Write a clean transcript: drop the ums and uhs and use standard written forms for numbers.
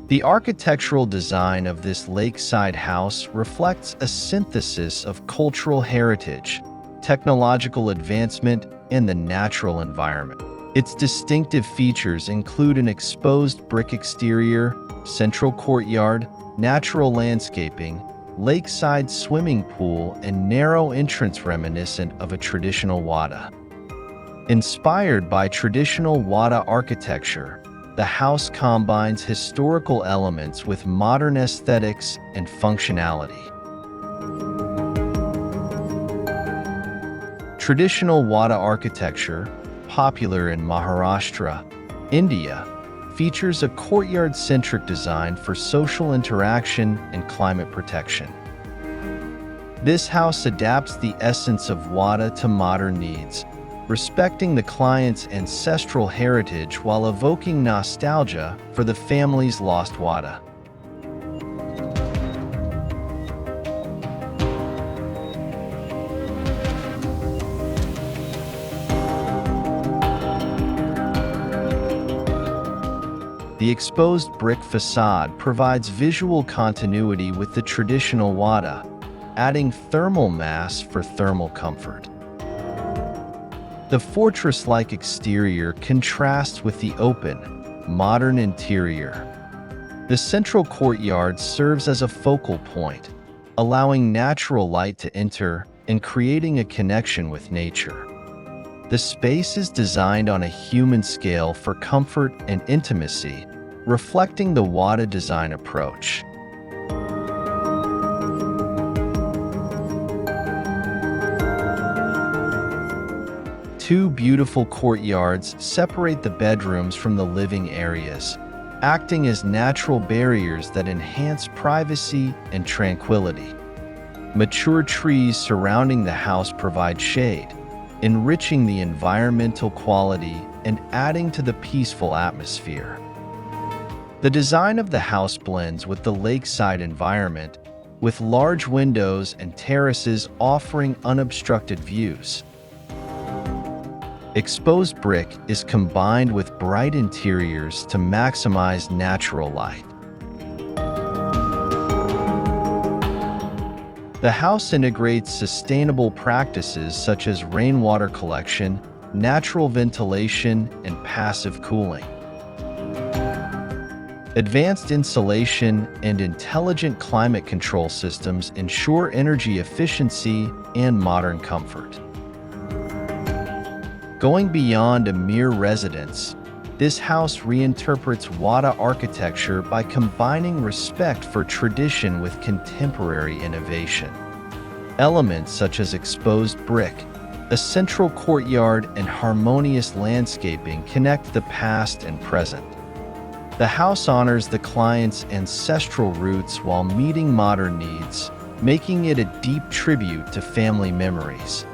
The architectural design of this lakeside house reflects a synthesis of cultural heritage, technological advancement, and the natural environment. Its distinctive features include an exposed brick exterior, central courtyard, natural landscaping, lakeside swimming pool, and narrow entrance reminiscent of a traditional Wada. Inspired by traditional Wada architecture, the house combines historical elements with modern aesthetics and functionality. Traditional Wada architecture, popular in Maharashtra, India, features a courtyard-centric design for social interaction and climate protection. This house adapts the essence of Wada to modern needs, respecting the client's ancestral heritage while evoking nostalgia for the family's lost Wada. The exposed brick facade provides visual continuity with the traditional Wada, adding thermal mass for thermal comfort. The fortress-like exterior contrasts with the open, modern interior. The central courtyard serves as a focal point, allowing natural light to enter and creating a connection with nature. The space is designed on a human scale for comfort and intimacy, reflecting the Wada design approach. Two beautiful courtyards separate the bedrooms from the living areas, acting as natural barriers that enhance privacy and tranquility. Mature trees surrounding the house provide shade, enriching the environmental quality and adding to the peaceful atmosphere. The design of the house blends with the lakeside environment, with large windows and terraces offering unobstructed views. Exposed brick is combined with bright interiors to maximize natural light. The house integrates sustainable practices such as rainwater collection, natural ventilation, and passive cooling. Advanced insulation and intelligent climate control systems ensure energy efficiency and modern comfort. Going beyond a mere residence, this house reinterprets Wada architecture by combining respect for tradition with contemporary innovation. Elements such as exposed brick, a central courtyard, and harmonious landscaping connect the past and present. The house honors the client's ancestral roots while meeting modern needs, making it a deep tribute to family memories.